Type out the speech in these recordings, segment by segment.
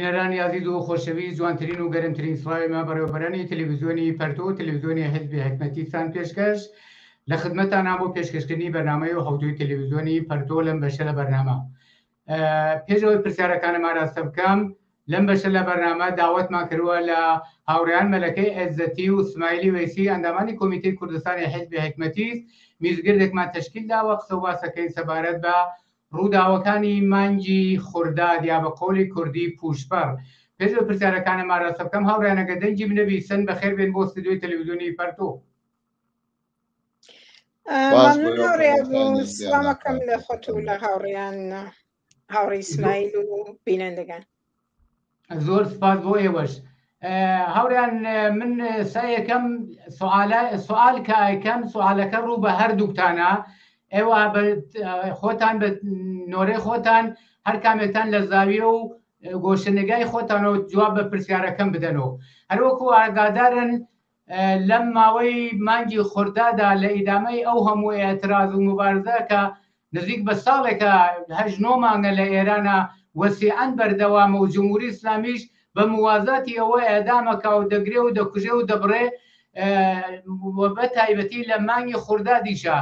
بینەرانی عزیز و خۆشەویست جوانترین و گەرمترین سڵاوێمە بەڕێوەبەرانی تەلەڤیزیۆنی پەرتۆ تەلەڤیزیۆنی حیزبی حکمەتیتان پێشکەش لە خدمەتتانە بۆ پێشکەشکردنی بەرنامەی و هەوتوی تەلەڤیزیۆنی پەرتۆ لەم بەشە لە بەرنامە. پێشەوەی پرسیارەکانم ئاراستە بکەم لەم بەشە لە بەرنامە داوەتمان کردووە لە هاوڕێیان مەلەکەی عێزەتی و سمایلی وەیسی ئەندامانی کۆمیتەی کوردستانی حیزبی حکمەتیست میزگردێکمان تەشکیل داوە قسە و باسەکەی سەبارەت بە ڕووداوەکانی مانگی خورداد یا بە قۆڵی کوردی پوشپەر. پێشەوەی پرسیارەکانم ئاراستە بکەم هاوڕێیانەگە دەنگی بنەویسن بەخێر بێن بۆ ستودیۆی تەلەڤیزیۆنی پەرتۆ. ممنون هاوڕێیان بوو سڵامەکەم لە خۆت و لە هاوڕێیان هاوڕێی اسماعیل و بینەندگان. زۆر سپاس بۆ ئێوەش. هاوڕێیان من سایەکەم سوال کە ئایکەم سوالەکە ڕوو بە هەردووکتانە ئێوە خۆتان بە نۆرەی خۆتان هەر کامێکتان لە زاویە و گۆشەنگای خۆتانەوە جواب بە پرسیارەکەم بدەنەوە. هەروەکو ئاگادارن لەم ماوەی مانگی خوردادا لە ئیدامەی ئەو هەموو ئێتراز و مبارزە کە نزیک بە ساڵێکە 8 مانگە لە ئێرانە وەسیعەن بەردەوامە و جمهوری ئیسلامیش بە موازاتی ئەوە ئێدامەکە و دەگرێ و دەکوژێ و دەبڕێ بە تایبەتی لە مانگی خوردادیشە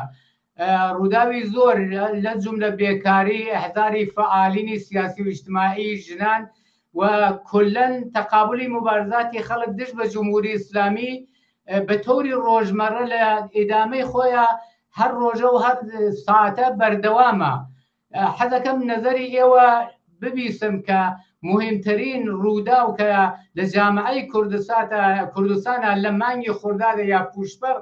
ڕووداوی زۆر لە جملە بێکاری ئەحزاری فعالینی سیاسی و اجتماعی ژنان و کلەن تەقابلی مبارزاتی خەڵک دژ بە جمهوری ئیسلامی بە تۆری ڕۆژمەڕە لە ئیدامەی خۆیان هەر ڕۆژە و هەر ساعتە بەردەوامە. حەزەکەم نەزەری ئێوە ببیسم کە مهمترین ڕووداو کە لە جامعەی کوردستانە لە مانگی خوردادە یا پوشپەر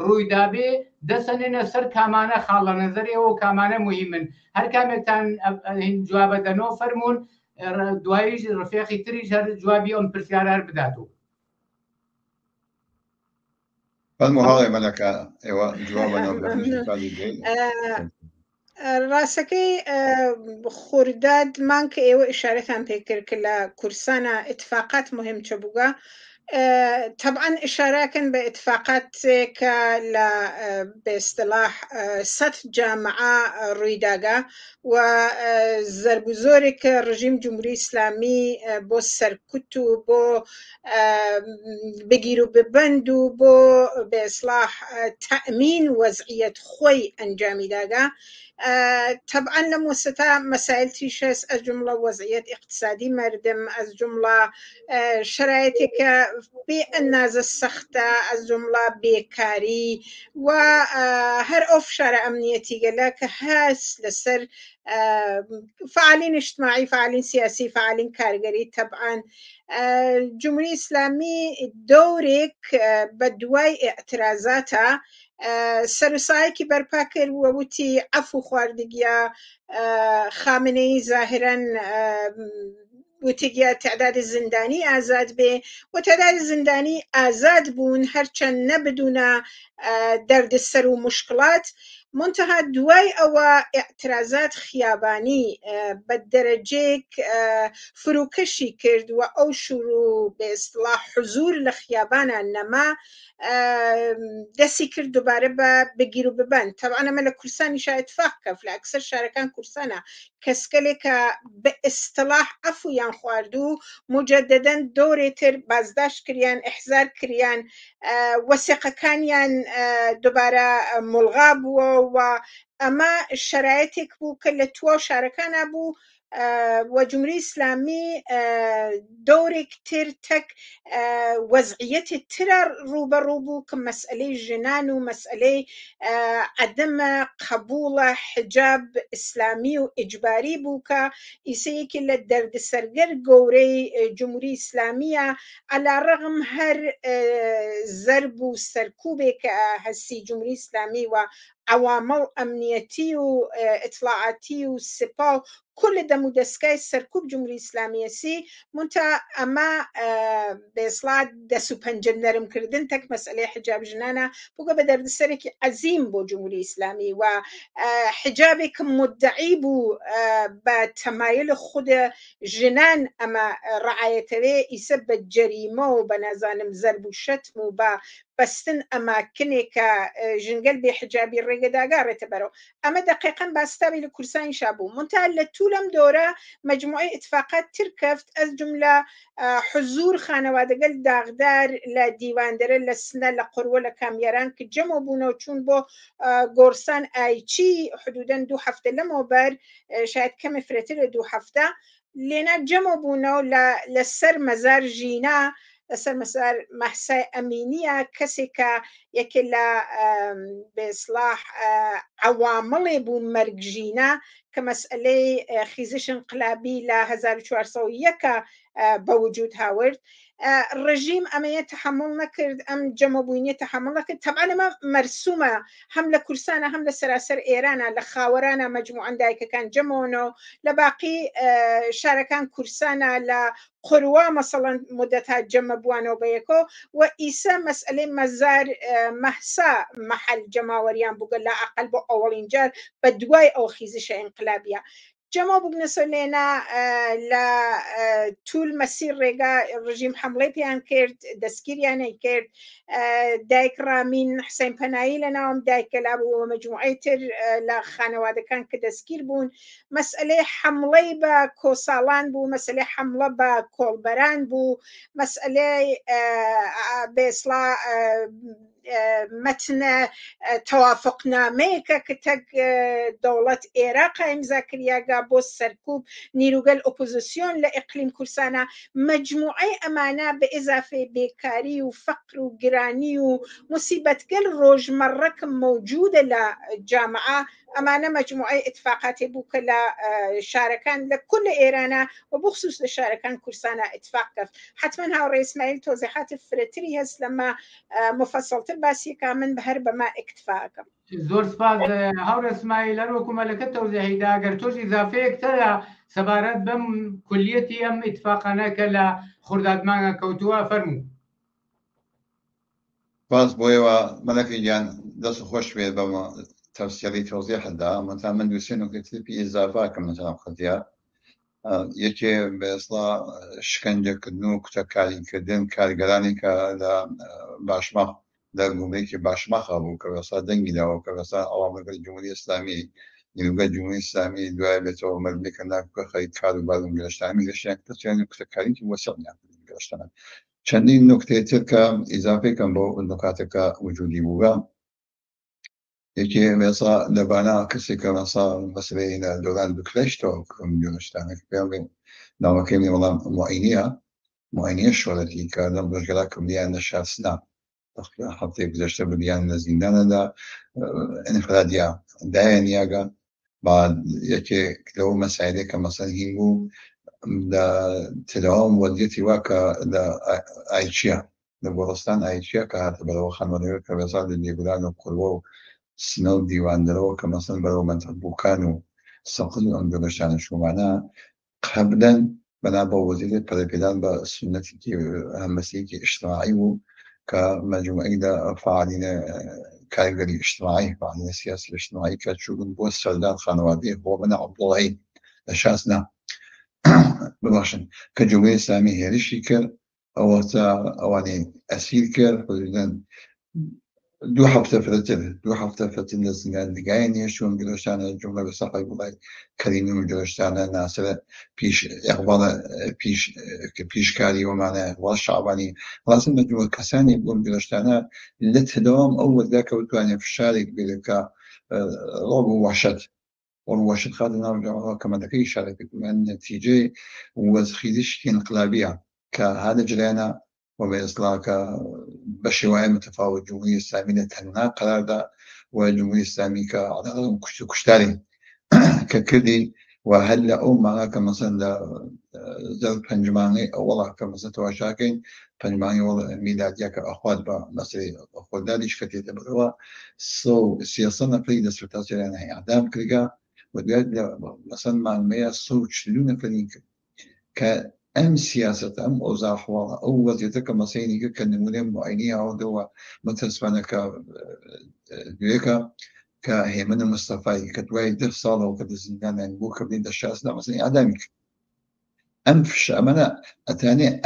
ڕوویدابێ دەسەنێنە سەر کامانە خاڵە نەزەری ئەوە کامانە مهمن. هەر کامێکتان جوابە دەنەوە فەرمونون دواییش ڕفێقی تریش هەر جوابی ئەم پرسیارە هەر بداتەوە. ڕاستەکەی خورداد مان کە ئێوە ئشارەتان پێکرد کە لە کورسانە اتفاقات مهم چە بووگە طبعا إشارة باتفاقات لا باصطلاح سطح جامعة رويداغا وزرب زورك رژیم جمهوری اسلامی بو سرکوتو بو بگیرو ببندو بو باصلاح تأمين وضعية خوي انجامي داغا. طبعا لموسطة مسائل تيشس از جملة وضعية اقتصادي مردم از جملة شرائطك بالناز السختة از جملة بيكاري وهر أفشار أمنيتي قالك هاس لسر فعالين اجتماعي فعالين سياسي فعالين كارجري. طبعا جمهورية إسلامي دورك بدواي اعتراضاتها سرسایکی برپا کرد و وتی عفو خواردگیا خامنه‌ای ظاهرا وتیگیا تعداد زندانی آزاد به و تعداد زندانی آزاد بون هرچند نبدون دردسر و مشکلات منتها دوای او اعتراضات خیابانی بدرجه فروکشی کرد و او شروع به اصطلاح حضور لخیابان نما دەسی کرد دووبارە بە بگیر و ببند. طبعا ئەمە لە کورسانی شا اتفاق کەف لە ئەکسەر شارەکان کورسانە کەسکەلێکە بە ئیستلاح عەفویان خوارد و مجددەن دۆرێتر بازداشت کریان ئیحزار کریان وەسیقەکانیان دووبارە مڵغا بووە و ئەمە شرایطێک بوو کە لە توا شارەکانە بوو و جمهوری اسلامی دورك ترتك وضعية ترى روبرو بو كمسألة جنان ومسألة عدم قبول حجاب إسلامي وإجباري بوكا يسيك للدرد سرقر قوري جمهوري إسلامية على رغم هر زرب وسركوبك هسي جمهوري إسلامي وعوامل أمنيتي وإطلاعاتي والسپاه كل ده مدسكاي سركوب جمهوري إسلامية سي منتا أما بإصلاح دسو پنجنرم كردن تك مسألة حجاب جنانا بوغا بدرد سرك عظيم بو جمهوري إسلامي وحجابك مدعي بو بتمايل خود جنان أما رعاية لي يسبب جريمة وبنازانم زرب وشتم بەستن ئەماکنێکە ژنگەل بێحجابی ڕێگەداگارێتە بەرەو ئەمە دقیقاً باستاوی لە کورسانیشا بوو منتها لە توولەم دۆرە مجموعەی اتفاقات ترکەفت ئەس جملە حزور خانەوادەگەل داغدار لە دیواندەرە لە سنە لە قڕوە لە کامیاران کە جەمە بوونەوە چوون بۆ گۆرسان ئایچی حدودەن 2 هەفتە لەمەوە بەر شاید کەمە فرێتر لە 2 هەفتە لێنا جەمە بوونەوە لەسەر مەزار ژینا لەسەر مەسار مەحسای ئەمینیە کەسێکە یەکێ لە بێسلاح عوامڵێ بوو مەرگژینە کە مەسئلەی خیزش انقلابی لە 1401 بەوجود هاورد ڕژیم ئەمەیە تەحمل نەکرد ئەم جەمەبوونیە تەحمل نەکرد طبعا ئەمە مەرسومە هەم لە کورسانە هەم لە سەراسەر ئێرانە لە خاوەرانە مەجموعەن دایکەکان جەمەوەنەوە لە باقی شارەکان کورسانە لە قڕوا مەسەڵەن مدەتا جەمە بووانەوە بەیەکۆ و ئیسا مەسئلەی مەزار مەحسا مەحەل جەماوەریان بووگە لە ئەقل بۆ ئەوەڵین جار بە دوای ئەو خیزشە ئینقلابیە جەمە بوونەسە لێنا لە توول مەسیر ڕێگا ڕژیم حمڵەی پێیان کرد دەستگیریانەی کرد دایک ڕامین حسین پەنایی لە ناوم دایکەلا بوو مەجموعەی تر لە خانەوادەکان کە دەستگیر بوون مەسئلەی حمڵەی بە کۆساڵان بوو مەسئلەی حمڵە بە کۆڵبەران بوو مەسئلەی بێسڵا متنە تەوافقنامەیەکە کە تەک دەوڵەت عێراق ئیمزا کریاگا بۆ سەرکوب نیروگەل ئۆپۆزیسیۆن لە ئیقلیم کورسانە مەجموعەی ئەمانە بە ئیزافەی بێکاری و فەقر و گرانی و موسیبەتگەل ڕۆژمەڕەکە موجودە لە جامعە ئەمانە مەجموعەی اتفاقاتی بوو کە لە شارەکان لە کل ئێرانە و بخصوص لە شارەکان کورسانە اتفاق کرد حتما هاوڕێ ئیسماعیل تۆزیحات فرەتری هەست لەمە مفصلتر باسیەکە من هەر بەما ئیکتفاکەم زۆر سپاس هاوڕێ ئیسماعیل هەر وەکو مەلەکە تەوزیحیدا ئەگەر تۆش ئیزافەیەک تەرە سەبارەت بەم کولیەتی ئەم ئیتفاقانە کە لە خوردادمانە کەوتووە فەرموو باز بۆیەوە مەلەکەی گیان دەست خۆش بێت بەمە تەفسیری تۆزیحدا من دووسێ نوکتەی ئیزافاکەم لەسەر قضیە یەکێ بەئێسڵا شکنجەکردن و کوتەکاریکردن کارگەرانی کە لە باشماخ دەرگومەیەکی باشماخە بوو کە وێستا دەنگی داوە کە وێستا ئەوامەگەری جمهوری ئیسلامی نیروگە جمهوری ئیسلامی دوای بێتەوە مەربێکە ناکە خەریت کار و بارم گەشتانی گەشتیان کەسیان کوتەکاریکی وەسیڵیان گەشتان چەندین نوکتەی تر کە ئیزافەیەکەم بۆ نکاتەکە وجودی بووگە یەکێ مێسا لەبانا کەسێکە مەسا مەسلەی لە دۆران بکرێشتەوە کەم گەشتانێک پێ بڵێن ناوەکەی وەڵام معاینیە شۆرەتی کە لەم ڕۆژگەرا کردیان نەشاسنا هەفتەیە گذەشتە بریان لە زیندانەدا ئەنفرادیا دایان یاگە با یەکێک لەو مەسایلێک کە مەسەن هین بوو لە تەواوم وەزیەتی وا کە لە ئایچیا لە گۆڕستان ئایچیا کە هاتە بەرەوە خانوادەوە کە بەزا لە لێبوران و قوربە و سنە و دیواندەرەوە کە مەسەن بەرەو مەنتەقبووکان و سەقل و ئەم گەشتانە شومانە قەبلەن بەنا بە وەزیرێت پەرەپێدان بە سنەتێکی هەمبەستێکی ئیجتیماعی بوو کە مەجموعەی لە فعالینە کارگەری ئیجتیماعی فعالینە سیاسی ئیجتیماعی کە چوون بۆ سەردان خانەوادەی بۆ منە عەبدوڵڵاهی لە شاسنا بباشن کە جمهوری ئیسلامی هێرشی کرد ئەوانەی ئەسیر کرد حدودەن 2 هەفتە فرەتر لە زیندانگای نێشتوون گەشتانە جملە بە سەفای وڵای کەریم و گەشتانە ناسرە پیش ئەقباڵە پیشکاری ومانە وڵ شعبانی ڕاستن مەجموعە کەسانی بۆم گەشتانە لە تەداوام ئەو وەردا کە بتوانێت فشارێک بێتکە ڕۆب و وەشت خاتە ناو جەماعەوە کەمەندەکەی ئیشارە کرد نەتیجەی وەزخیزشی انقلابیە کە هذا جریانە وبإصلاح بشوائع متفاوت جمهورية إسلامية تنها قرار دا وجمهورية إسلامية كعدالة كشتاري ككردي وهلا أو معنا كمثلا زل بنجماني أولا كمثلا تواشاكين بنجماني ولا ميلادية كأخوات بمثلا أخوات داليش كتير تبروا سياسة نقلية سرطاسية يعني إعدام كرجا ودقات مثلا مع المياه صوت شلون كلينك أم سياسة أم أوزاع حوالة أو وزيرة كمسيني كنمونة معينية أو دوا متسبنا دويكا كهيمن المصطفى كدواي در صالة وكدزندان يعني بو كبدين دشاس لا مثلا أعدامك أم فش أمانة أتاني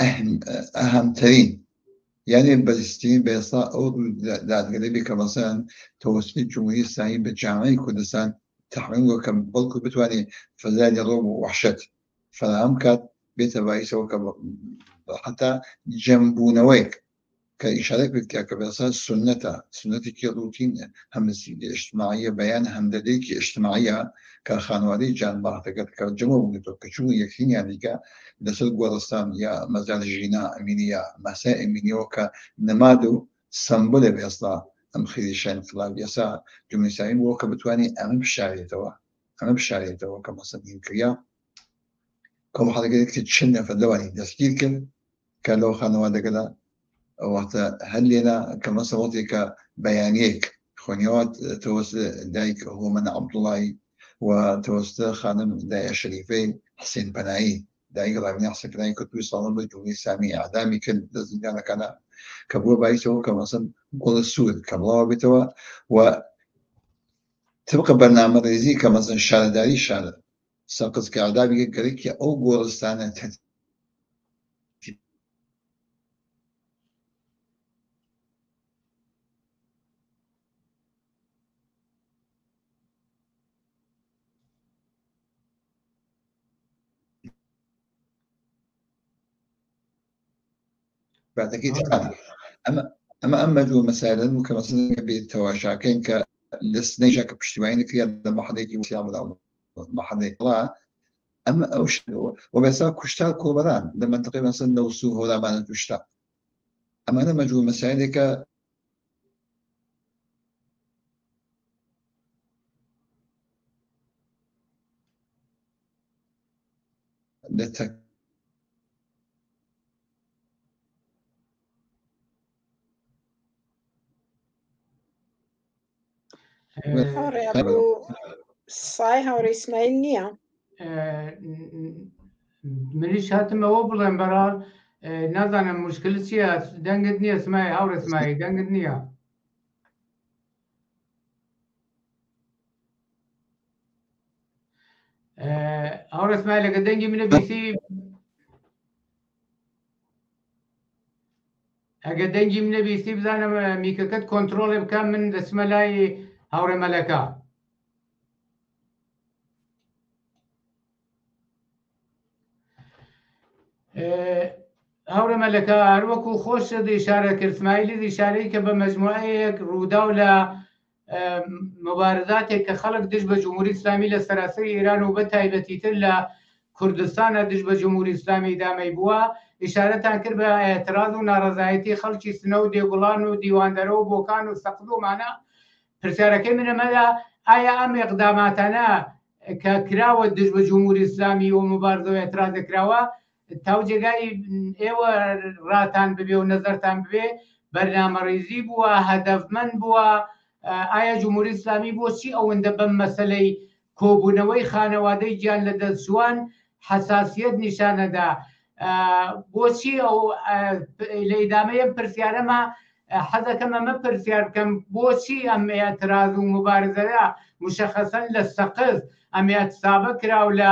أهم ترين يعني بەستین بێستا ئەو دادگەری کە مەسەن تەوەسوی جمهوری ئیسلامی بە جامعەی کوردستان تحمیم وەکە بەڵکو بتوانێت فەزای ڕۆ و وحشت فراهم کات بێتە باعثەوە کە حتا جەمبوونەوەیک کە ئیشارەت بکە کە بەسا سنەتێکی ڕوتین هەمسیدی اجتماعیە بەیان هەمدەدەیەکی اجتماعیە کە خانوادەی جانباختەکەت کە جەمە بوونێتەوە کە چوون یەکسینیانیکە لەسەر گۆڕستان یا مەزار ژینا ئەمینی یا مەسای ئەمینیەوە کە نەماد و سمبولە بێستا ئەم خێریشە انقلابی ئێستا جمهوری ئیسلامی بۆ کە بتوانێت ئەمە بشارێتەوە کە مەسەڵین کردیا کەم حەڵەکەی چەند نەفەر لەوانی دەستگیر کرد کە لەو خانەوادەکەدا وەختە هەر لێنا کە مەسەڵاتێکە بەیانیەک خۆنیەوەت تەوەسط دایک هۆمەنە عەبدوڵڵایی و تەوەسط خانم دایە شەریفەی حسێن پەنایی دایک ڕابینە حسێن پەنایی کە توی ساڵە بە جمهوری ئیسلامی ئاعدامی کرد لە زیندانەکانە کە بووە باعثەوە کە مەسەڵ گوڵە سوود کە بڵاو بێتەوە و طبق بەرنامەڕێزی کە مەسەڵ شارەداری شارە سەرقز کە ئاعدامی گەرەکی ئەو گۆڕستانە بعدەکەی ئەمە ئەم مەجموع مەسائلن و کە مەسەڵ بێت تەواشاکەین کە لەسنەیشا کە پشتیوانی کرد لە مەحەلێکی وسیامەدا مەحەلێکڵا ئەمە ئەو و بێسا کوشتار کۆبەران لە منطقەی مەسەڵ نەوسو هۆلامانە توشتا ئەمانە مەجموع مەسائلێکە لە سای هاوڕێ ئیسماعیل نییە منیش هاتمەوە بڵێم بەرار نازانم مشکل چییە دەنگت نییە سمای هاوڕێ ئیسماعیل دەنگت نییە هاوڕێ ئیسماعیل لەگە دەنگی منە بیسی ئەگە دەنگی منە بیستی بزانم میکەکەت کۆنتترۆڵێ بکە من دەچمە لای هاوڕێ مەلەکە هاوڕێ مەلەکە هەروەکو خۆش ئیشارە کرد اسماعیلی ئیشارەی کە بە مەجموعەیەک ڕوودا لە مبارزاتێک کە خەڵک دژ بە جمهوری ئیسلامی لە سەراسەری ئێران و بە تایبەتیتر لە کوردستانە دژ بە جمهوری ئیسلامی دامەی بووە ئیشارەتان کرد بە ئێتراز و ناڕەزایەتی خەڵکی سنە و دێگوڵان و دیواندەرە و بۆکان و سەقد و مانە پرسیارەکەی منەمەدا ئایا ئەم ئێقداماتانە کە کراوە دژ بە جمهوری ئیسلامی و مبارزە و ئێتراز دەکراوە تاو جێگای ئێوە ڕاتان ببێ و نەزەرتان ببێ بەرنامەڕێزی بووە هەدەفمەند بووە ئایا جمهوری ئیسلامی بۆچی ئەوەندە بەم مەسەلەی کۆبوونەوەی خانەوادەی گیان لە دەستجوان حساسیت نیشانەدا بۆچی ئەو لە ئیدامەیەم پرسیارەمە حەزەکەم ئەمە پرسیار بکەم بۆچی ئەم ئێتراز و مبارزەدا مشەخەسەن لە سەقز ئەم ئەتسابە کراو لە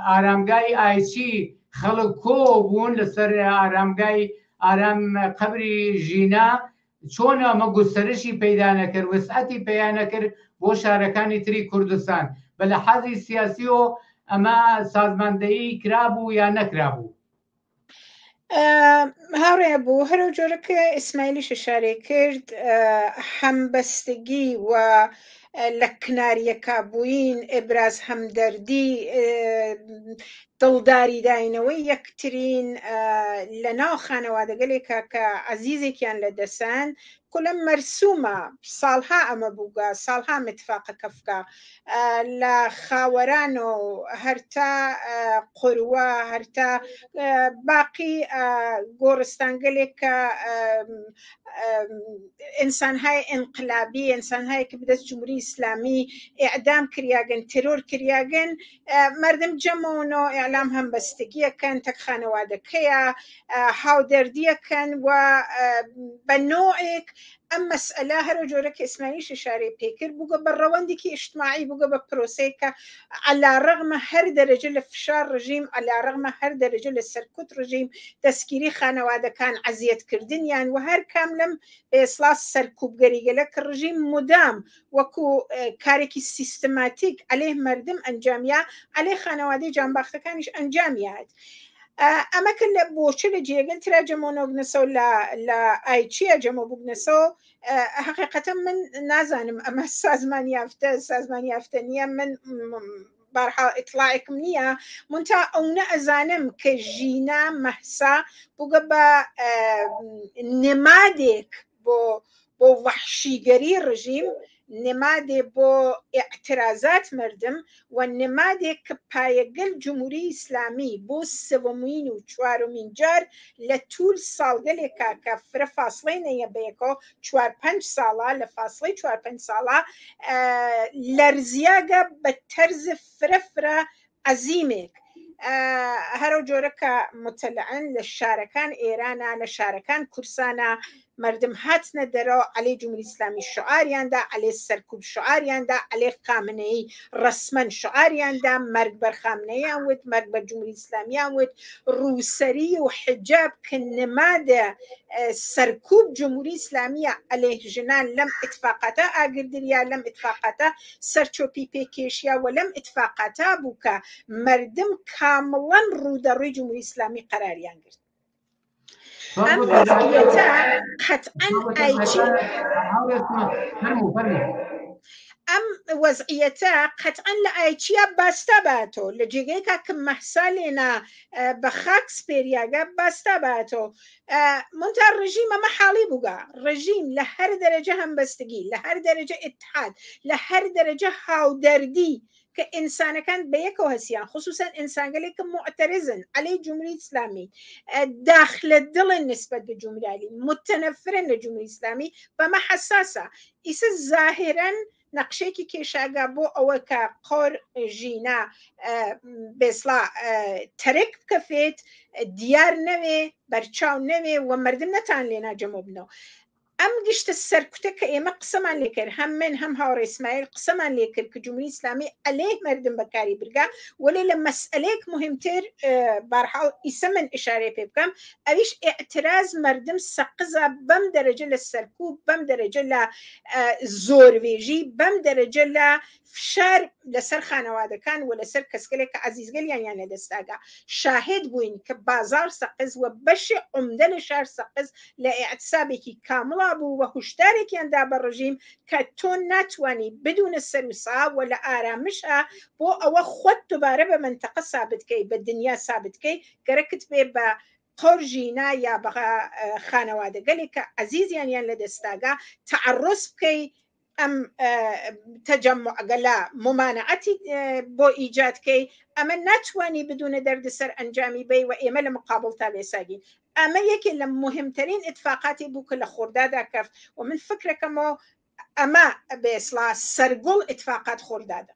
ئارامگای ئایچی خەڵک کۆ بوون لەسەر ئارامگای ئارام قەبری ژینا چۆن ئەمە گوستەرشی پەیدا نەکرد وسعەتی پەیدا نەکرد بۆ شارەکانی تری کوردستان بە لە حەزی سیاسی و ئەمە سازماندەیی کرابوو یا نەکرابوو هاوڕێ بوو هەرو جۆرەکە ئیسماعیلیش شارێ کرد هەمبەستگی و لە کناریەکە بووین ئێبراز هەمدەردی دڵداری داینەوەی یەکترین لە ناو خانەوادەگەلێکە کە عەزیزێکیان لە دەسان کولە مەرسوومە ساڵها ئەمە بووگە ساڵها متفاقە کەفکە لە خاوەران و هەرتا قوروە هەرتا باقی گۆڕستانگەلێک کە ئینسانهای ئینقلابی ئینسانهایی کە بدەست جمهوری ئیسلامی ئیعدام کریاگەن ترۆر کریاگەن مردم جەمەونەوە ئیعلام هەمبەستگیەکەن تەک خانەوادەکەیە هاودەردیەکەن و بە نۆعێک ئەم مەسئلە هەرە جۆرەکە ئیسماعیلیش ئشارەی پێکرد بووگە بە ڕەوەندێکی ئیجتماعی بووگە بە پرۆسەیە کە عەلاڕەغمە هەر دەرەجە لە فشار ڕژیم عەلاڕەغمە هەر دەرەجە لە سەرکوت ڕژیم دەستگیری خانەوادەکان عەزیەتکردنیان و هەر کام لەم ئێسڵا سەرکوبگەریگەلە کە ڕژیم مدام وەکو کارێکی سیستماتیک عەلەیه مەردم ئەنجامیا عەلەیه خانەوادەی جانباختەکانیش ئەنجامیات. ئەمە کە لە بۆچە لە جێگەل ترا جەمۆنە بگنەسەوە لە ئایچیە جەمە بگنەسەوە حقیقەتەن من نازانم ئەمە سازمان یافتە نییە من بارها ئیطلاعێکم نییە منتا ئەو نەئەزانم کە ژینا مەحسا بووگە بە نمادێک بۆ وەحشیگەری ڕژیم نمادێ بۆ ئاعترازات مردم و نمادێک کە پایەگەل جمهوری ئیسلامی بۆ سەوەمین و چوارمین جار لە توول ساڵگەلێکا کە فرە فاصلەی نەیە بەیەکەوە 4-5 ساڵە لە فاصلەی 4-5 ساڵە لەرزیاگە بە تەرز فرە عەزیمێک هەرو جۆرە کە متەلعن لە شارەکان ئێرانە لە شارەکان کورسانە مردم هاتنە دەرەوە عەلەی جمهوری ئیسلامی شعاریاندا عەلەی سەرکوب شعاریاندا عەلەی خامنەیی ڕەسمەن شعاریاندا مەرگ بەر خامنەییان وت مەرگ بەر جمهوری ئیسلامیان وت ڕووسەری و حجاب کە نمادە سەرکوب جمهوری ئیسلامیە عەلەی ژنان لەم ئیتفاقاتە ئاگردریا لەم ئیتفاقاتە سەرچۆپی پێکێشیا و لەم ئیتفاقاتە بوو کە مردم کامڵەن ڕوودەڕووی جمهوری ئیسلامی قەراریان گرت. ئەم وەزعیەتە قەتعەن ئایچی ئەم وەزعیەتە قەتعەن لە ئایچیە باستا باتۆ لە جێگەیەکە کە مەحسا لێنا بە خاک سپێریاگە باستا باتۆ منتا ڕژیم ئەمە حاڵی بووگە ڕژیم لە هەر دەرەجە هەمبەستگی لە هەر دەرەجە ئیتحاد لە هەر دەرەجە هاودەردی کە ئینسانەکان بەیەکەوە هەسیان خصوصا ئینسانگەلێکە معتەرزن عەلەی جمهوری ئیسلامی داخلە دڵن نسبەت بە جمهوری متەنەفرن لە جمهوری ئیسلامی بەمە حەساسە ئیسە ظاهرەن نەقشێکی کێشاگا بۆ ئەوە کە قۆر ژینا بێسڵا تەرک بکەفێت دیار نەوێ بەرچاو نەوێ و مردم نەتان لێنا جەمە بنەوە ئەم گشتە سەرکوتە کە ئێمە قسەمان لێکرد هەم من هەم هاوڕێ ئیسماعیل قسەمان لێکرد کە جمهوری ئیسلامی عەلەیه مردم بەکاری برگا وەلێ لە مەسئلەیەک مهمتر بارحاڵ ئیسە من ئشارەی پێ بکەم ئەویش ئێعتراز مردم سەقزە بەم دەرەجە لە سەرکوب بەم دەرەجە لە زۆربێژی بەم دەرەجە لە فشار لەسەر خانەوادەکان و لەسەر کەسکەلێک کە عەزیزگەلیان یان لەدەستاگا شاهد بووین کە بازار سەقز و بەشی عومدە لە شار سەقز لە ئێعتسابێکی کامڵا بوو و هوشدارێکیاندا بە ڕژیم کە تۆ ناتوانی بدونە سەر و سا و لە ئارامشە بۆ ئەوە خۆت دووبارە بە منتەقە سابتکەی بە دنیا سابتکەی گەرەکت بێ بە قۆر ژینا یا بە خانەوادەگەلێک کە عەزیزیان یان لەدەستاگا تەعەڕوس بکەی ئەم تەجەموعگەلە ممانعەتی بۆ ئیجادکەی ئەمە ناتوانی بدونە دەردەسەر ئەنجامی بی و ئێمە لە مقابل تا بێساگین ئەمە یەکێ لە مهمترین ئتفاقاتی بوو کە لە خۆردادا کەفت و من فکرەکەمەوە ئەمە بێسڵا سەرگوڵ ئتفاقات خۆردادا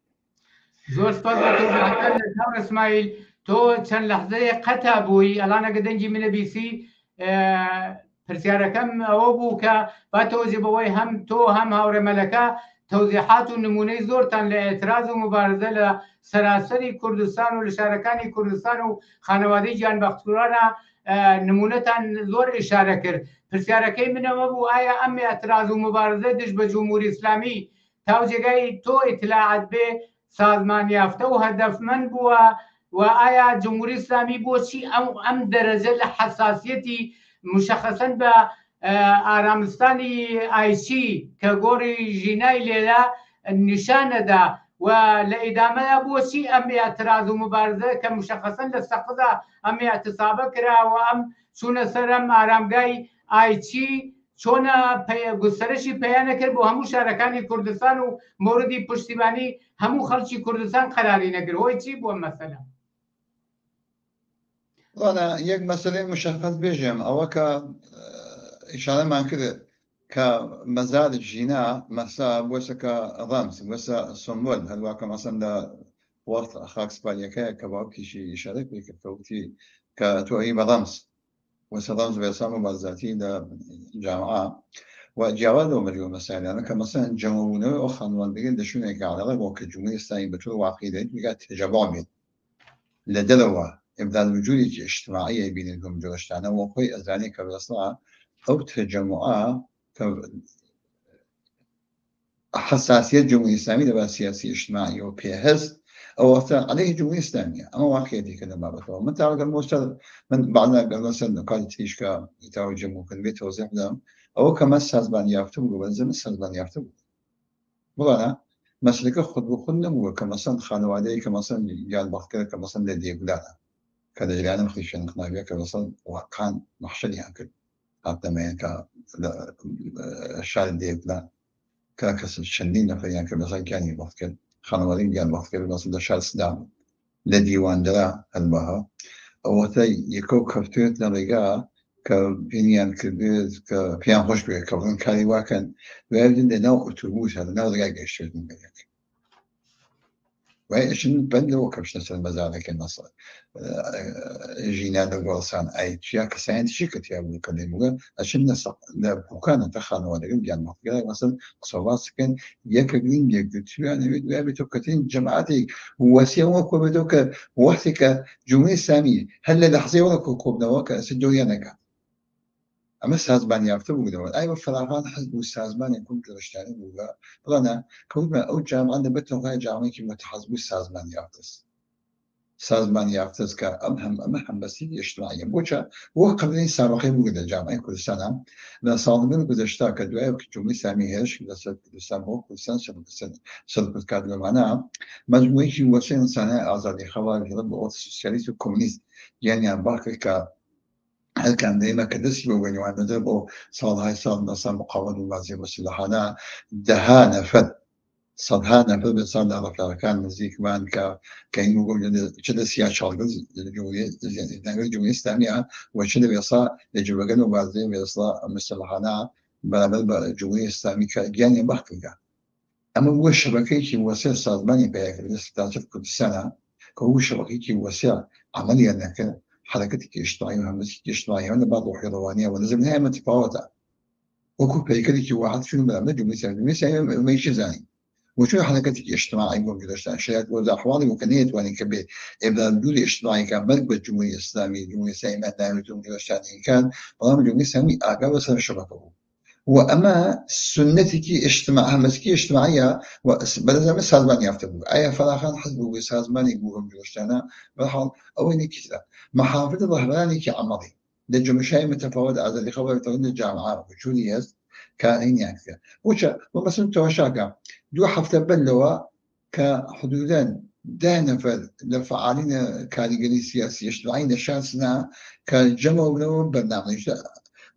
زۆر سپاس ئیسماعیل تۆ چەند لەحزەیە قەتا بووی ئەڵانەکە دەنگی منە بیسی پرسیارەکەم ئەوە بوو کە با تۆزی بەوەی هەم تۆ هەم هاوڕێمەلەکە تەوزیحات و نمونەی زۆرتان لە ئێتراز و مبارزە لە سەراسەری کوردستان و لە شارەکانی کوردستان و خانەوادەی گیانبەختوورانە نمونەتان زۆر ئشارە کرد پرسیارەکەی منەوە بوو ئایا ئەم ئێتراز و مبارزە دژ بە جمهوری ئیسلامی تاو جێگای تۆ ئیتلاعات بێ سازمان یافتە و هەدەفمەند بووە و ئایا جمهوری ئیسلامی بۆچی ئەم دەرەجە لە حەساسیەتی مشخصاً بە ئارامستانی ئایچی کە گۆڕی ژینای لێلا نیشانەدا و لە ئیدامەدا بۆچی ئەم ئێتراز و مبارزە کە مشخصاً لە سەقفدا ئەم ئێعتسابە کراوە ئەم چوونە سەر ئەم ئارامگای ئایچی چۆنە گوستەرەشی پەیانە کرد بۆ هەموو شارەکانی کوردستان و موردی پشتیبانی هەموو خەڵکی کوردستان قەراری نەگرت هۆی چی بووە مەسەلە وانە یەک مەسەلەی مشخص بێژێم ئەوە کە ئیشانەمان کرد کە مەزاد ژینا مەسا بۆسەکە ڕەمز وەسە سۆمبۆل هەروواکە مەسەن لە وەرت خاکسپاریەکەیە کە باوکیشی ئیشارە پێ کرد کەوتی کە تۆ ئەی بە ڕەمز وەسە ڕەمز بێسام و بازاتی لە جامعە وجاوز ومليون مسائل أنا كمثلا جمعونه وخانوان بيجي دشون يقعد على وكجمهورية الثانية بتوع واقعية بيجي تجمع لدلوا إبدال وجود اجتماعية بين الجمهوريين وقوي أزاني كبصلاة أو تجمعات حساسية الجمهورية الإسلامية لبا سياسي اجتماعي وبيهز أو عليه الجمهورية الإسلامية أما واقعية دي كده ما بتوع من تعرف المستوى من بعدنا قبل سنة قاعد تعيش كيتوجه ممكن بيت توزيع ده أو كمان سازبان يفتو قبل زمن سازبان يفتو بقولنا مسلك خد بخدنا هو كمثلا خانوادي كمثلا جال بحكي كمثلا لدي بلانا كذا جلنا مخيشين خنابيا كمثلا وكان محشلي هكذا حتى ما ينكا الشارع دي بلان كاكس الشنين فيان كمثلا كان يبحكي خانوادي جال بحكي مثلا الشارع سدام لديوان درا البها أو تي يكو كفتوت نرجع كبنيان كبير كبيان خوش بيه كبرن كاري واكن ويبدن نوع أتوبوس هذا نوع رجع يشتري من بيك وإيشن بندو كبش نسل مزارك النصر جينا نقولسان أي شيء كسائن شيء كتير بنكلمه عشان نسق لبكان تخانوا ولا يوم جان مفكرة مثلا صواب سكن يكجين يكتشوا أنا بتوكتين جماعتي وسيم وكبتوك وحدك جمهورية سامية هل لحظة ولا كوبنا وك سجويا نكا أما سازمان يفتو بدو أيوة فراغان حزب سازمان يكون كرشتاني بولا بلانا كوما أو جامعة نبتو غاية جامعة كما تحزبو سازمان يفتس سازمان يفتس كأمهم بسيطة اجتماعية بوشا وقبلين سابقين بولا جامعة كل سنة لا صادمين قدشتا كدوائي وكجمعي سامي هرش كلا سلسان كل سنة سلقت كادلو معنا مجموعي كي وسين سنة أزادي خوارج رب أوت السوسياليست والكومونيست يعني أباقي هل كان دائما كدس بوين وعند ذبو صار هاي صار نصر مقاومة المازي مسلحنا دهانا فد صدهانا فد صار على كان مزيك مان كاين يقول كذا سياسة شغل الجمهورية الجمهورية الإسلامية وكذا بيصا الجبهة وبعدين بيصا مسلحنا بلد الجمهورية الإسلامية يعني بحكي أما هو الشبكة وسيلة صادماني بياك الاستعجاب كل سنة هو شبكة وسيلة عملية أنك حركتك اجتماعية وهمتك اجتماعية وأنا بعض حيوانية ولازم نهاية متفاوتة وكل بيكلك واحد شنو من جميع ما يشزاني وشو حركتك اجتماعية ممكن أشياء وذا أحوالي ممكنية وأنا كبير إذا بدون اجتماعي كان مركز الجمهورية الإسلامية الجمهورية الإسلامية نعمل الجمهورية الإسلامية كان برامج الجمهورية الإسلامية أقرب سنة شبكه وأما سنتك اجتماع همسكي اجتماعية بدل ما سازمان يفتبو أي فراخان حسبوا بسازمان يقولون جوشتانا بالحال أويني كذا محافظة ظهراني كعمري لجو مشاي متفاوت على اللي خبر يطلعون الجامعة وشوليز كائن يعني وشا ومثلا توشاكا دو حفلة بلوا كحدودان دانا فالفعالين كاريجري سياسي اجتماعي نشاسنا كجمعوا لهم برنامج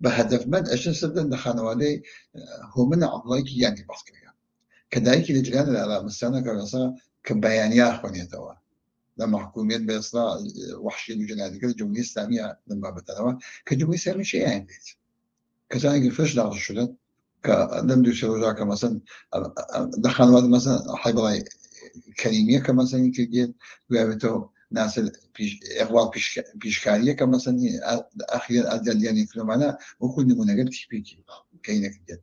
بهدف من عشان سبب خانوادي هو من عملك يعني بحكي كذلك الجيران على مستوى كراسة كبيانية أخوانية توا لما حكومية بيصلا وحشي الجنادي كذا الجمهورية الإسلامية لما بتنوا كجمهورية الإسلامية شيء يعني كذلك الفرش دار الشدة كلم دوسرو جاك مثلا دخلوا مثلا حيبراي كريمية كمثلا كجيل ويابتو ناس إغواء بيشكارية كمثلا أخيرا أدل يعني كل معنا وكل نمونة تشبيكي كينك جد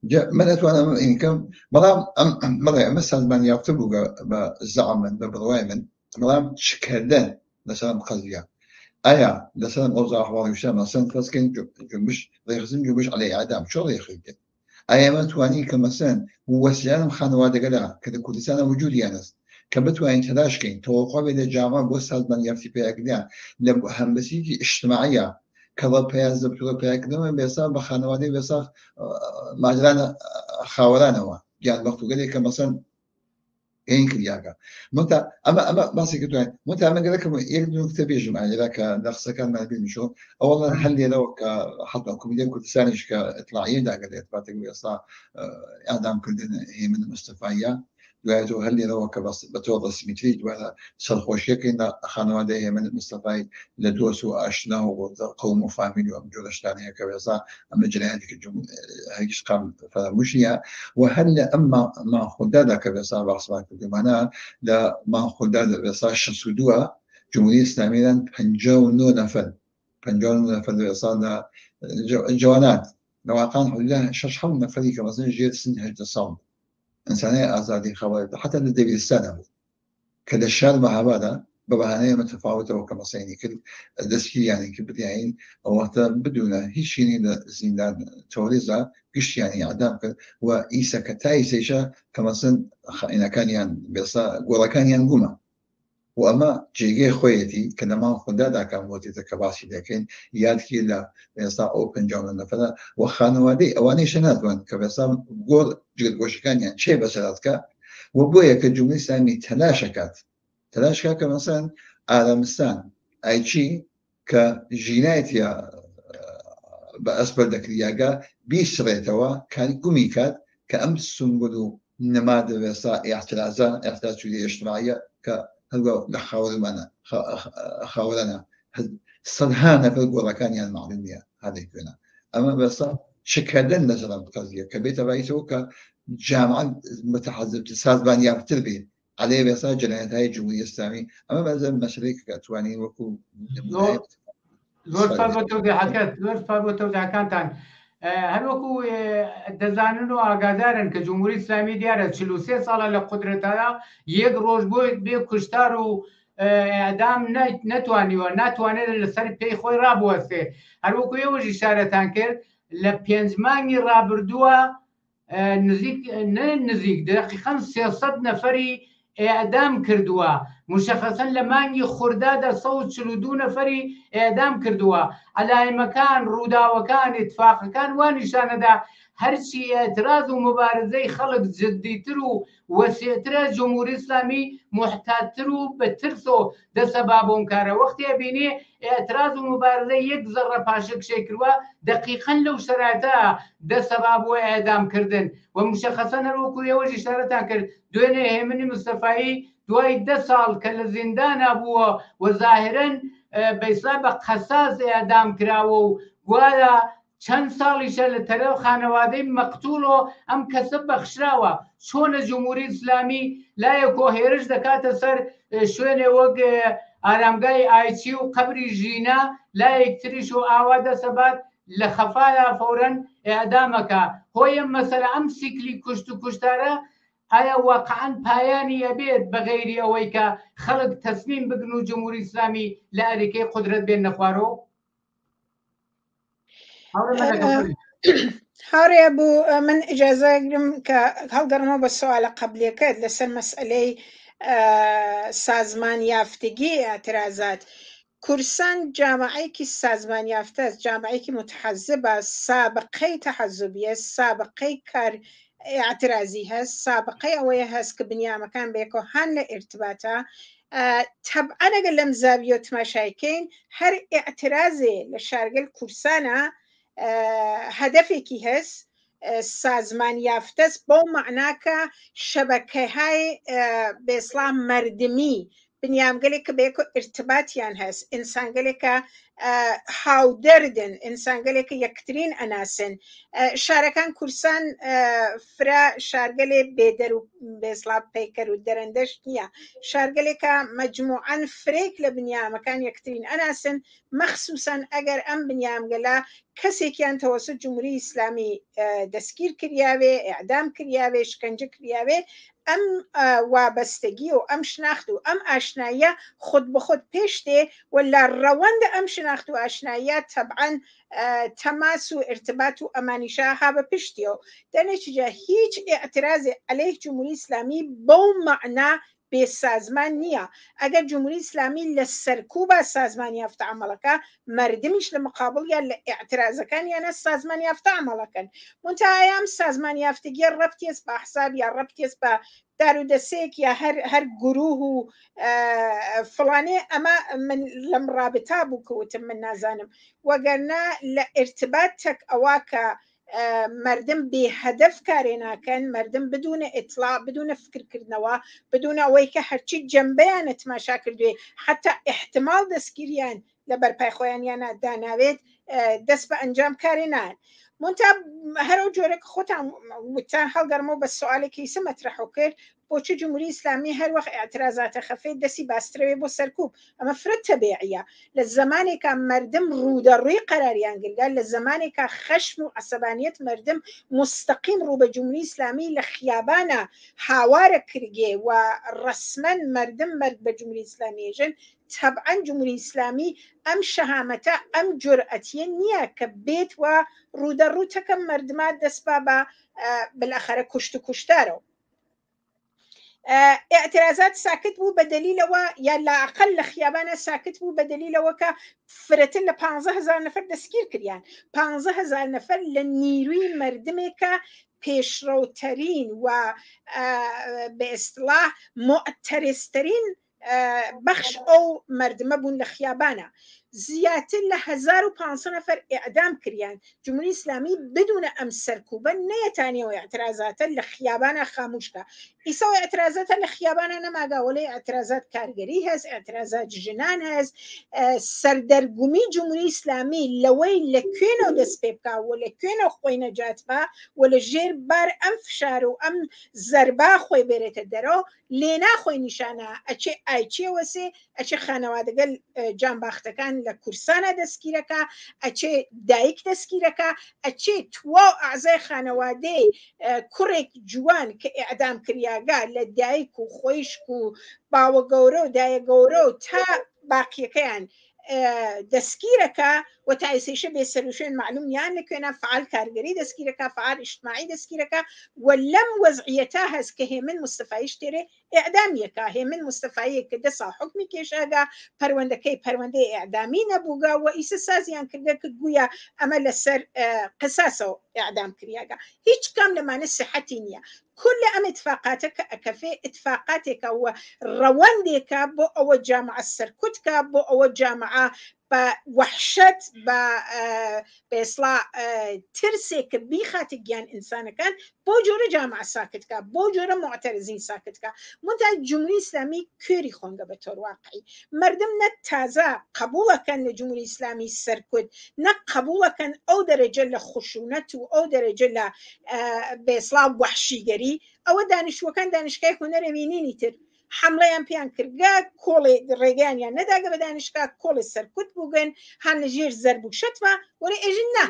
جاء من أتوانا إنكم مرام مثلا من يكتبوا بالزعم بالرواية من مرام شكردان مثلا قضية أيا مثلا أوضاع أحوال يشتغل مثلا فاسكين جمش ريخزن جمش عليه إعدام شو ريخزن أيا ما تواني كمثلا وسيلة خانوادة قلعة كذا كل سنة وجودي أنس كبتواني تلاش كين توقع بين الجامعة بوسط من يفتي بأقدام لهم بسيجي اجتماعية كذا بياز بتوع بأقدام بيصير بخانوادة بيصير مجرنا خاورانا يعني وقت قلي كمثلا إيه كلياكا متى أما بس كده متى أما قلك يقدروا كتبي جماعة لك نفسك كان ما بين شو أولا هل لو حتى كوميديا كنت سانش كإطلاعية ده قد يتبعتك ويصلا إعدام كلنا هي من المستفاية دواتو هل لو كبس بتوضع سميتري ولا سرخوشية كنا خانواده هي من المستفاية لدوسو أشنا وقوم وفاميلي وأمجولش تانية كبيصا أما جلالك الجمهور هيش قام فمشيها وهل أما ما خدادا كبيصا بحصباك بمعنى لا ما خدادا بيصا شنسودوا جمهورية إسلامية 59 نفر 59 نفر بيصا جوانات نواقان حدودا 6 نفری که مثلا ژێر سن 18 ساڵ ئینسانەیە ئازادی خەڵات حتا لە دەبیرستانە بوو کە لە شار مەهابادا بە بەهانەیە متفاوتەوە کە مەسەینی کرد دەستگیریانی کرد بدیین ئەوەتە بدونە هیچ شینی لە زیندان تۆریزا گشتیانی ئادام کرد و ئیسە کە تا ئیسەیشە کە مەسن خائینەکانیان بێسا گۆڵەکانیان بوومە و ئەمە جێگەی خۆیەتی کە لە ماڵ خودداداکەم وتێتە کە باسی دەکەین یادکی لە ئێستا ئەو 50 نەفەرە و خانەوادەی ئەوانەیشە ناتوان کە بەسا گۆڵ جگرگۆشەکانیان چێ بەسەراتکە و بۆیە کە جمهوری ئیسلامی تەلاشەکات تەلاشکە کە مەسەن ئارامستان ئایچی کە ژینایەتە بە ئەسپەر دەکریاگە بیسڕێتەوە کاری گومی کات کە ئەم سنبول و نەمادە وێستا احترازە احتراجی اجتماعیە کە هەڵگە لە خاوەرانە سەدها نەفەر گۆڕەکانیان معلوم نییە هەدەی کوێنە ئەمە بەسا شکردن لەسەر قەزیە کە بێتە بایتەوە کە جامعە متحزب سازمان یافتر بێت عليه بێسا جنایەت‌های جمهوری ئیسلامی ئەمە بەزە مەسەلەیەک کە توانین وەکو زۆر سپاس بۆ تەوزیحەکەت زۆر سپاس بۆ تەوزیحەکانتان هەروەکو دەزانن و ئاگادارن کە جمهوری ئیسلامی دیارە 43 ساڵە لە قودرەتەدا یەک ڕۆژ بۆ بێ کوشتار و ئەدام نەتوانیوە ناتوانێت لەسەر پێی خۆی ڕابوەستێ هەروەکو ئێوەش ئیشارەتان کرد لە 5 مانگی ڕابردووە نزیک دقیقاً 300 نەفەری ئێعدام کردووە مشخصەن لە مانگی خوردادا 142 نەفەری ئێعدام کردووە علایمەکان ڕووداوەکان اتفاقەکان وا نیشانەدا هەرچی ئێتراز و مبارزەی خەڵک جددیتر و وەسێترە جمهوری ئیسلامی محتاتتر و بە ترس و دەسەبا بۆم کارە وەختێ بینێ ئێتراز و مبارزەی یەک زەڕە پاشە کشەی کردووە دقیقاً لەو شەرایطە دەسەبا بۆ ئێعدامکردن و مشخصەن هەروەکو ئێوەش ئیشارەتان کرد دوێنێ هێمنی مستەفایی دوای 10 ساڵ کە لە زیندانە بووە و ظاهرەن بەیسا بە قەساس ئێعدام کراوە و گوایە چەند ساڵیشە لە تەرەو خانەوادەی مەقتوڵۆ ئەم کەسە بەخشراوە چۆنە جمهوری ئیسلامی لایەکۆ هێرش دەکاتە سەر شوێنێ وەک ئارامگای ئایچی و قەبری ژینە لایەکتریش و ئاوا دەسەبات لە خەفایا فەورەن ئێعدامەکە هۆی ئەم مەسەلە ئەم سیکلی کوشت و کوشتارە ئایا واقعاً پایانی ئەبێت بەغەیری ئەوەی کە خەڵک تەسمیم بگن و جمهوری ئیسلامی لە ئەریکەی قودرەت بێنە خوارەوە هاڕێ بوو من ئیجازەگرم کە هەڵگەڕمەوە بە سوالە قبلەکەت لەسەر مەسئلەی سازمان یافتگی ئاعترازات کورسان جامعەیەکی سازمان یافتە جامعەیەکی متحەزبە سابقەی تەحەزبیە سابقەی کار اعترازی هەست سابقەی ئەوەیە هەست کە بنیامەکان بێکۆ هەن لە ئێرتباتە طبعاً ئەگەر لەم زاویە تماشایکەین هەر ئێعترازێ لە شارگەل کورسانە هەدەفێکی هەست سازمان یافتەس بۆ معناکە شەبەکەهای بێسڵام مەردمی بنیامگەلێکە بەیەکۆ ئێرتباتیان هەست ئینسانگەلێکە هاودەردن ئینسانگەلێکە یەکترین ئەناسن شارەکان کورسان فرا شارگەلێ بێدەر و بێسڵاب پەیکەر و دەرەندەش نییە شارگەلێکە مەجموعەن فرێک لە بنیامەکان یەکترین ئەناسن مەخسوسەن ئەگەر ئەم بنیامگەلە کەسێکیان تەوەسط جمهوری ئیسلامی دەستگیر کریاوێ ئێعدام کریاوێ شکنجە کریاوێ ئەم وابەستگی و ئەم شناخت و ئەم ئاشناییە خود بەخۆت پێشتێ و لە ڕەوەندە ئەم شناخت و ئاشناییە تەبعاً تەماس و ئێرتبات و ئەمانیشە ها بە پشتیەوە دەنێکیجا هیچ ئێعترازێ عەلەیه جمهوری ئیسلامی بەو مەعنا بێسازمان نییە ئەگەر جمهوری ئیسلامی لە سەرکوبە سازمان یافتە عەمەڵەکە مەردمیش لە مقابڵ یان لە ئێعترازەکان یانە سازمان یافتە عەمەڵەکەن منتەها ئەم سازمان یافتگیە ڕەبتێس بە ئەحزاب یا ڕەبتێس بە دارودەسەیەک یا هەر گروه و فڵانێ ئەمە من لەم ڕابتا بوو کەوتم من نازانم وەگەرنە لە ئێرتبات تەک ئەوە کە مردم بێ هەدەف کارێ ناکەن مردم بدونە ئیطلاع بدونە فکرکردنەوە بدونە ئەوەی کە هەرچی جەمبەیانە تماشا کردوێ حتا احتمال دەستگیریان لە بەرپای خۆیان یانە داناوێت دەست بە ئەنجام کارێ نان منتها هەرو جۆرەك خۆتان وتان هەڵگەڕمەوە بە سوالێکی سە مەترەحو کرد بۆچی جمهوری ئیسلامی هەر وەخت ئاعترازاتە خەفەی دەستی باسترەوێ بۆ سەرکوب ئەمە فرە تەبیعیە لە زمانێکە مردم ڕوودەڕووی قەراریان گرگا لە زمانێکە خەشم و عەسەبانیەت مردم مستەقیم ڕوو بە جمهوری ئیسلامی لە خیابانە هاوارە کردێ و ڕەسمەن مردم مرد بە جمهوری ئیسلامی ژن طبعا جمهوری ئیسلامی ئەم شەهامەتە ئەم جورئەتیە نییە کە بێت و ڕوودەڕوو تەکەم مردما دەستپا بە بالاخره کوشت و کوشتارەوە اعتراضات ساکت بوو بە دلیلەوە یا لااقل لە خیابانە ساکت بوو بە دلیلەوە کە فرەتن لە 15,000 نەفەر دەستگیر کردیان 15,000 نەفەر لە نیروی مردمێکە پێشڕەوتەرین و بە ئیستلاح مؤتەرسترین بەخش ئەو مردمە بوون لە خیابانە زیاتر لە 1500 نەفەر ئیعدام کردیان جمهوری ئیسلامی بدونە ئەم سەرکوبە نەیەتانیەوە ئاعترازاتە لە خیابانە خاموشکە ئیسا ئاعترازاتە لە خیابانە نەماگا وەڵێ ئاعترازات کارگەری هەست ئاعترازات ژنان هەست سەردەرگومی جمهوری ئیسلامی لەوەی لە کوێنەوە دەست پێ بکا و لە کوێنەوە خۆی نەجات بە و لە ژێر بار ئەم فشار و ئەم زەربا خۆی بێرێتە دەرەوە لێنا خۆی نیشانە ئەچێ ئایچێ وەسێ ئەچێ خانەوادەگەل جانباختەکان لە کورسانە دەستگیرەکە ئەچێ دایک دەستگیرەکە ئەچێ توا ئاعزای خانەوادەی کوڕێک جوان کە ئیعدام کریاگا لە دایک و خۆیشک و باوە گەورە و دایە گەورە و تا باقیەکەیان دەستگیرەکە و تایسیشە بێ سەروشێن معلوم یان لە کوێنە فعال کارگەری دەستگیرەکە فعال اجتماعی دەستگیرەکە و لەم وەزعیەتە هەست کە هێمن مستەفایش تێرێ ئیعدامیەکە هێمن مستەفایە کە دەسا حکمی کێشاگا پەروەندەکەی پەروەندەی ئیعدامی نەبووگا و ئیسە سازیان کردە کە گویا ئەمە لەسەر قساسەوە ئیعدام کریاگا هیچ کام لەمانە صحەتی نییە كل أم اتفاقاتك أكفي اتفاقاتك وروندك بو أو جامعة السركتك بو أو جامعة بوحشت بإصلاح ترسك بيخاتك جان إنسان كان بوجور جامعة ساكتك بوجور معترضين ساكتك منتهى الجمهورية الإسلامي كوري خونغ بطور واقعي مردمنا تازا قبوله كان الجمهورية الإسلامي السركت نقبوله كان أو درجة لخشونة أو درجة بإصلاح وحشيجري أو دانش وكان دانش كي هنا رمينيني تر حمله پیان کرگا کل ریگان یا نداگه به دانشگاه کل سرکوت بودن هن لجیر زربوک شتوا ولی اجن نه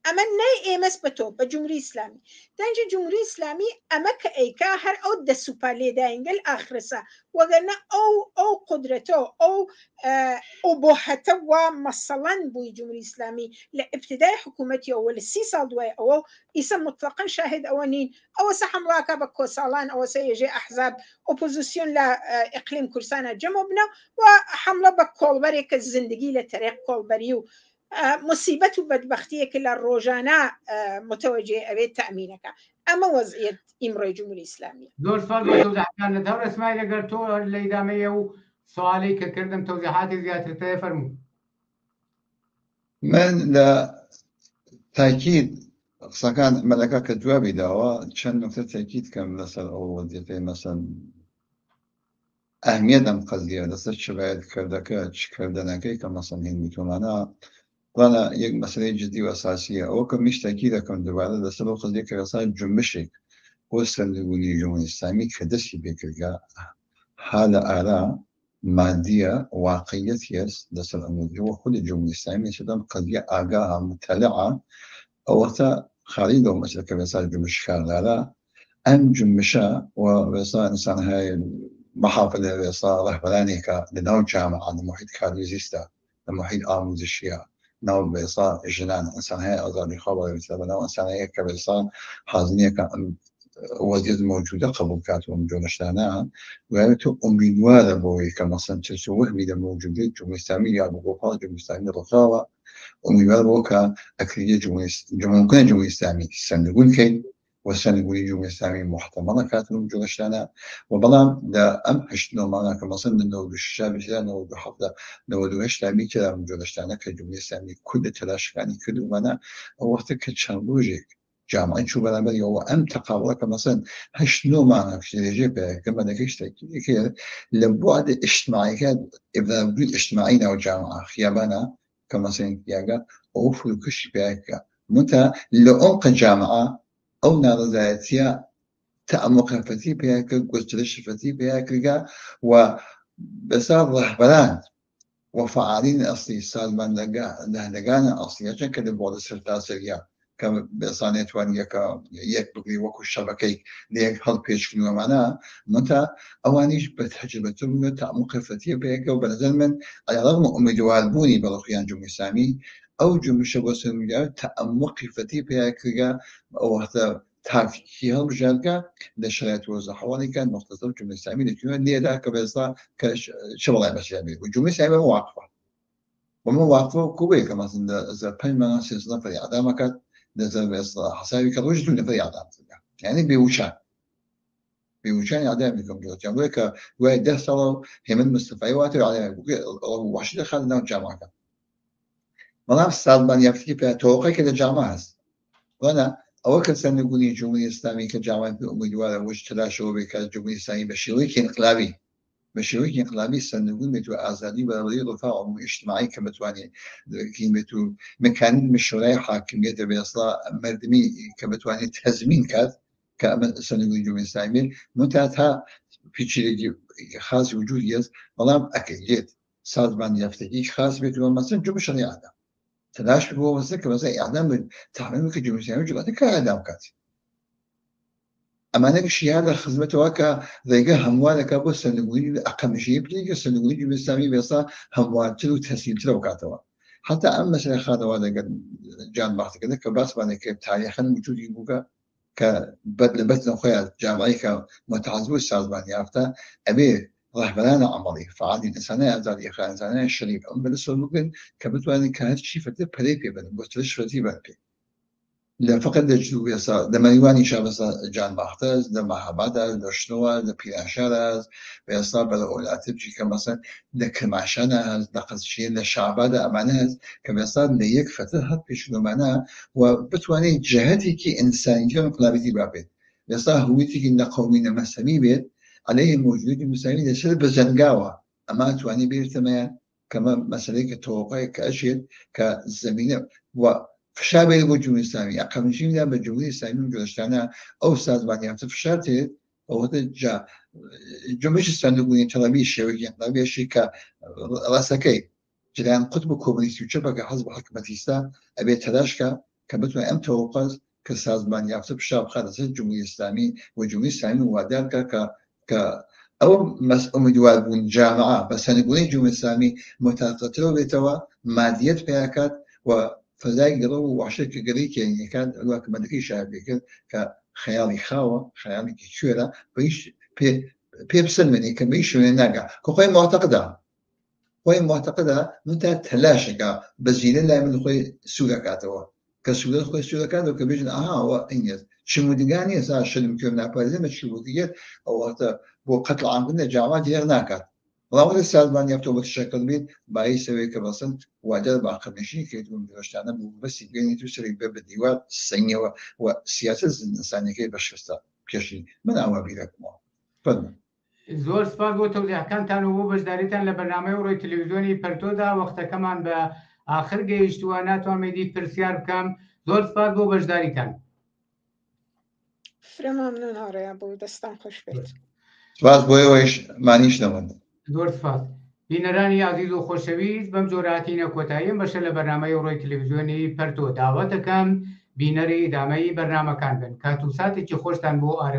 اما نه ایمس بتو به جمهوری اسلامی دانش جمهوری اسلامی اما که ایکا هر او دسوپالی داینگل آخرسا وگرنه او قدرته او بوحته و مثلا بوی جمهوری اسلامی لابتدای حکومتی اول 30 سال دوای او اسم مطلقا شاهد اوانین او سحملاکا بکوسالان او سيجي احزاب اوبوزيسيون لا اقليم كردستان جمعنا وحمله بكولبري كالزندگي لطريق كولبري مصيبة وبدبختية كلا روجانا متوجه أبي تأمينك أما وضعية إمرأة جمهورية إسلامية دور سوال بتوضح كان دور إسماعيل قرتو اللي دامية وسؤالي كردم توضيحات زيادة فرمو من لا تأكيد سكان ملكة كجوابي دعوة شن نقطة تأكيد كم مثلا أو وظيفة مثلا أهمية دم قضية لسه شباب كردك كردناكي كمثلا هندي كمانا وانا یک مسئله جدی و اساسیه او که میش تاکید کنم دوباره دست لو قضیه که رسال جنبشی وسندگونی جمهوری اسلامی که دستی بکرگا حال آرا مادیه واقعیتی است دست الامور و خود جمهوری اسلامی شدن قضیه آگاه مطلعه او تا خارج و مثل که رسال جنبش کرداره ام جنبشه و رسال انسان های محافظه رسال رهبرانی که لنوع جامعه لمحيط كاريزيستا لمحيط آموزشية نوع بيصار جنان إنسان هاي أضرني خبر مثلا نوع إنسان هاي كبيصار حاضنية كان وزيد موجودة قبل كاتو مجونشتانا ويأتو أمينوارة بوي كمثلا تسوه ميدا موجودة جمهورية إسلامية بقوقات جمهورية إسلامية رخاوة أمينوارة بوكا أكرية جمهورية إسلامية سنقول كين وسنقول جمهورية إسلامية محتملة كاتو مجونشتانا وبلام دا أم حشتنو معنا كمثلا نو بالشاب نو بحفظة نو دوهش تامي كلا مجونشتانا كجمهورية إسلامية كل تلاش كاني كل معنا وقت كتشانلوجيك جامعة شو بنعمل هو أم تقابل كمثلا هشنو معنا في الجبهة كما نكش تكيد لبعد اجتماعي كان إذا وجود اجتماعي أو جامعة خيابنا كمثلا ياجا أو فلوكش بياك متى لأنق جامعة أو نظرياتية تعمق فتي بها كوسترش فتي بها كرجا وبصار رهبران وفعالين أصلي سالمان لهنجانا أصلي عشان كده بعد سرطان سريع كم بصانع وانيا يكبري وكو الشبكة ليك هل بيش كنوا معنا متى أوانيش بتحجب بترمي تعمق فتي بها وبنزل من على رغم أمدوال بوني بلقيان جمهوري سامي أو جمهوري شبوس المجال تعمق فتي بها كرجا وقت تاكي هم جالكا لشريعة وزا حوالي كان مختصر جمهوري الإسلامي لكن اللي ذاك بيصلا كشغل بس يعني والجمهوري الإسلامي مواقفة ومواقفة كوبي كما إذا بينما سلسلة في الإعدام كانت إذا بيصلا حسابي كان وجدوا في الإعدام يعني بوشان إعدام لكم جوات يعني ويك واحد ده صاروا هم المستفعي واتوا على وحشة خلنا الجامعة ما نفس من يفتي في توقع كده جامعة وأنا أول كان يقول لي الجمهورية الإسلامية كجامعة بأمدوار وجه شعوبي كالجمهورية الإسلامية بشيوعي انقلابي بشيوعي انقلابي سنقول متو آزادي وولي رفاع اجتماعي كمتواني كيمتو مكان مشروع حاكمية بيصلا مردمي كمتواني تهزمين كات سنقول الجمهورية الإسلامية متاتها في شيء خاص وجود يز والله أكيد سازمان يفتحي خاص بيتو مثلا جمهورية الشريعة تلاش هو مثلا إعدام تعمل كجمهورية الإسلامية جبت كإعدام كات أما نكشي هذا خدمته وكا ذيك هموال كابو سنقولي أقام شيء بليك سنقولي جمهورية الإسلامية بيصلا هموال تلو تحسين تلو كاتوا حتى أما مثلا هذا وهذا قد جان بعض كذا كباس بعد كيف تاريخا وجود يبوكا كبدل بس نخيل جامعي كمتعزو السازمان يافتا أبي رهبران عملي فعالي إنسانية أزالي إخوان إنسانية الشريف أم بالنسبة ممكن كبتواني كانت شيء فتى بريبي بن بوستلش فتى بريبي لا فقط لجدو يسا لما يواني شابسا جان باختز لما حبادا لشنوا لبيراشاراز ويسا بلا أولاد تبجي كمثلا لكماشانا لقزشين لشعبادا أماناز كمثلا ليك فتى هات بيشنو معنا وبتواني جهتي كي إنسان كم قلابتي بابد يسا هويتي كي لقومين مسامي بيت عليه موجود المسامي لسل بزنقاوة أما تواني بيرتميان كما مسألة كتوقع كأشياء كزمينة فشابه الجمهورية الإسلامية أقام شيء من الجمهورية الإسلامية من جلستانا أو أستاذ بعدين فشارته أو هذا جا الجمهورية الإسلامية تلاميذ شيوعية تلاميذ شيكا راسكي جلان قطب كومونيستي وشبكة حزب حكومة الإسلام أبي تلاشكا كبتنا أم توقز كأستاذ بعدين فشاب خالص الجمهورية الإسلامية والجمهورية الإسلامية وذلك ك أو أمدوار بون جامعة بس هنقول الجمهورية الإسلامية متقطرة بتوا ماديات بياكات و فذاك قالوا وعشان قريك يعني كان الوقت ما ادري شعبي كخيالي خاوة خيالي كشورة بيش بسلمني كبيش من الناقة كوي معتقدة متى تلاشى بزين لا من خوي سوركاتوا كسورة خوي سوركاتوا كبيجن هو إنجاز شو مدقاني صار شلم كم نابالي ما شو بديت أو هذا وقت العام كنا جامعة هناك والله الأستاذ بان يفتو بالشكل بين باي سوي كبسن وعدد باقي مشي كيتون درشتنا بس يبيني تسري باب الديوان السنية وسياسة الإنسانية كي بشرستا كشي من أوابيرك ما فضل زور سپاس بۆ تەوزیحەکانتان و بۆ بەشداریتان لە بەرنامەی ڕۆی تەلەڤیزیۆنی پەرتۆدا وەختەکەمان بە ئاخر گەیشتووە ناتوانم دی پرسیار بکەم زۆر سپاس بۆ بەشداریتان فرە مەمنون هاڕێیا بۆ دەستان خۆش بێت سپاس بۆ ئێوەش مانیش نەوەند زۆر سپاس بینەرانی عزیز و خۆشەویست بەم جۆرهاتینە کۆتاییم بەشە لە بەرنامەی ڕۆی تەلەڤیزیۆنی پەرتۆ داوەتەکەم بینەری ئیدامەی بەرنامەکان بن کات و ساتێکی خۆشتان بۆ